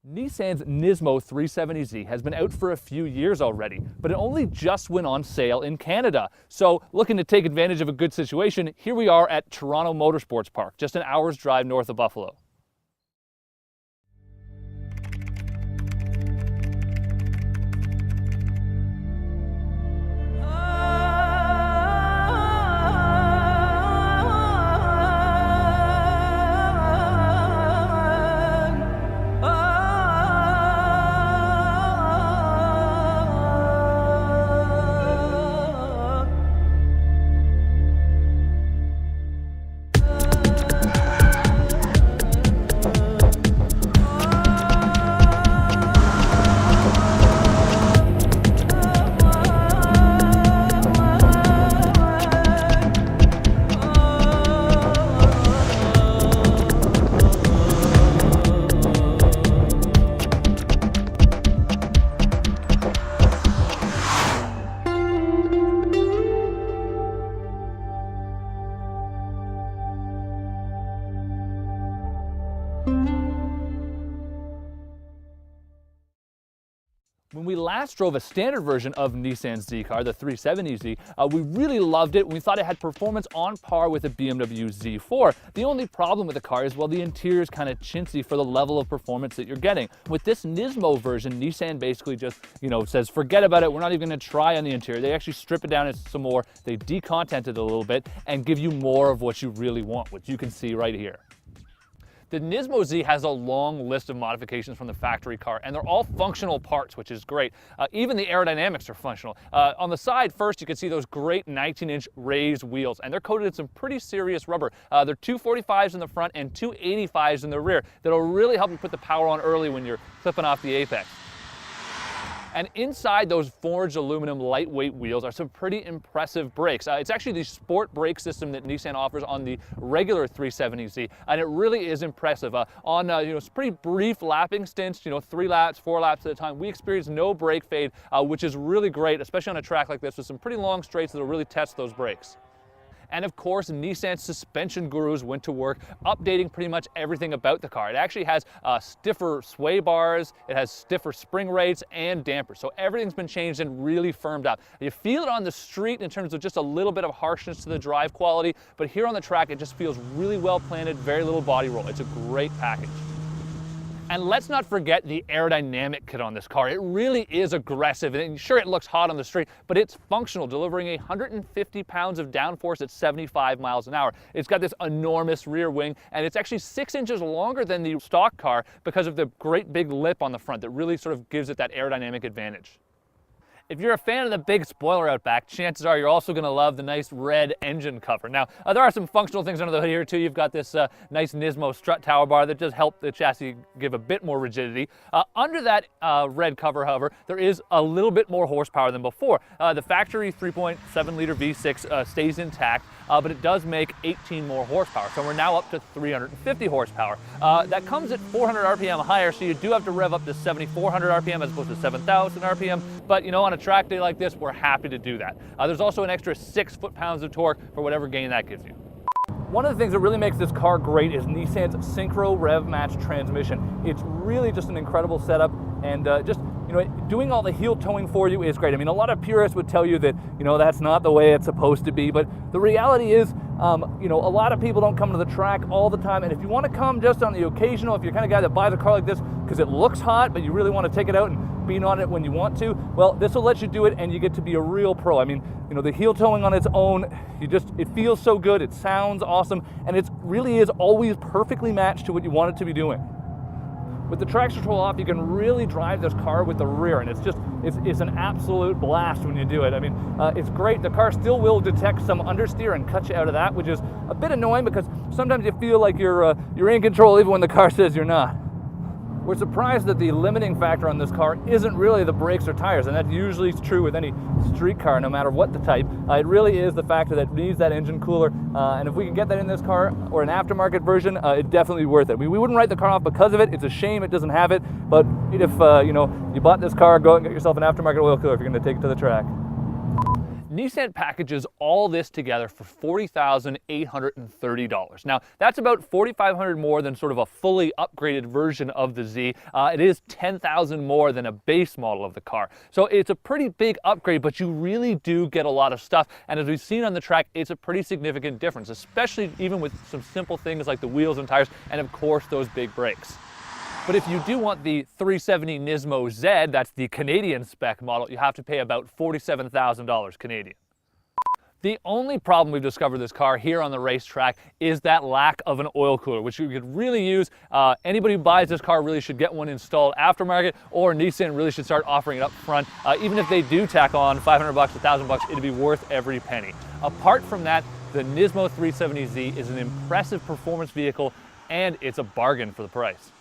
Nissan's Nismo 370Z has been out for a few years already, but it only just went on sale in Canada. So looking to take advantage of a good situation, here we are at Toronto Motorsports Park, just an hour's drive north of Buffalo. When we last drove a standard version of Nissan's Z car, the 370Z, we really loved it. We thought it had performance on par with a BMW Z4. The only problem with the car is, well, the interior is kind of chintzy for the level of performance that you're getting. With this Nismo version, Nissan basically just, says, forget about it. We're not even going to try on the interior. They actually strip it down some more. They decontent it a little bit and give you more of what you really want, which you can see right here. The Nismo Z has a long list of modifications from the factory car, and they're all functional parts, which is great. Even the aerodynamics are functional. On the side, first, you can see those great 19-inch raised wheels, and they're coated in some pretty serious rubber. They're 245s in the front and 285s in the rear. That'll really help you put the power on early when you're clipping off the apex. And inside those forged aluminum lightweight wheels are some pretty impressive brakes. It's actually the sport brake system that Nissan offers on the regular 370Z, and it really is impressive. On pretty brief lapping stints, 3 laps, 4 laps at a time, we experienced no brake fade, which is really great, especially on a track like this with some pretty long straights that'll really test those brakes. And of course, Nissan's suspension gurus went to work updating pretty much everything about the car. It actually has stiffer sway bars, it has stiffer spring rates and dampers. So everything's been changed and really firmed up. You feel it on the street in terms of just a little bit of harshness to the drive quality, but here on the track, it just feels really well planted, very little body roll. It's a great package. And let's not forget the aerodynamic kit on this car. It really is aggressive, and sure, it looks hot on the street, but it's functional, delivering 150 pounds of downforce at 75 miles an hour. It's got this enormous rear wing, and it's actually 6 inches longer than the stock car because of the great big lip on the front that really sort of gives it that aerodynamic advantage. If you're a fan of the big spoiler out back, chances are you're also going to love the nice red engine cover. Now, there are some functional things under the hood here too. You've got this nice Nismo strut tower bar that does help the chassis give a bit more rigidity. Under that red cover, however, there is a little bit more horsepower than before. The factory 3.7 liter V6 stays intact, but it does make 18 more horsepower. So we're now up to 350 horsepower. That comes at 400 RPM higher, so you do have to rev up to 7,400 RPM as opposed to 7,000 RPM. But on a track day like this, we're happy to do that. There's also an extra 6 foot-pounds of torque for whatever gain that gives you. One of the things that really makes this car great is Nissan's Synchro Rev Match transmission. It's really just an incredible setup, and doing all the heel towing for you is great. I mean, a lot of purists would tell you that, that's not the way it's supposed to be, but the reality is, a lot of people don't come to the track all the time, and if you want to come just on the occasional, if you're the kind of guy that buys a car like this because it looks hot, but you really want to take it out and beat on it when you want to, well, this will let you do it, and you get to be a real pro. I mean, the heel towing on its own, it feels so good, it sounds awesome, and it really is always perfectly matched to what you want it to be doing. With the traction control off, you can really drive this car with the rear, and it's an absolute blast when you do it. I mean, it's great. The car still will detect some understeer and cut you out of that, which is a bit annoying because sometimes you feel like you're in control even when the car says you're not. We're surprised that the limiting factor on this car isn't really the brakes or tires, and that usually is true with any street car, no matter what the type. It really is the factor that needs that engine cooler, and if we can get that in this car, or an aftermarket version, it's definitely worth it. We wouldn't write the car off because of it. It's a shame it doesn't have it, but if you bought this car, go out and get yourself an aftermarket oil cooler if you're going to take it to the track. Nissan packages all this together for $40,830. Now, that's about $4,500 more than sort of a fully upgraded version of the Z. It is $10,000 more than a base model of the car. So it's a pretty big upgrade, but you really do get a lot of stuff. And as we've seen on the track, it's a pretty significant difference, especially even with some simple things like the wheels and tires, and of course, those big brakes. But if you do want the 370 Nismo Z, that's the Canadian spec model, you have to pay about $47,000 Canadian. The only problem we've discovered this car here on the racetrack is that lack of an oil cooler, which you could really use. Anybody who buys this car really should get one installed aftermarket, or Nissan really should start offering it up front. Even if they do tack on $500, $1,000, it'd be worth every penny. Apart from that, the Nismo 370Z is an impressive performance vehicle, and it's a bargain for the price.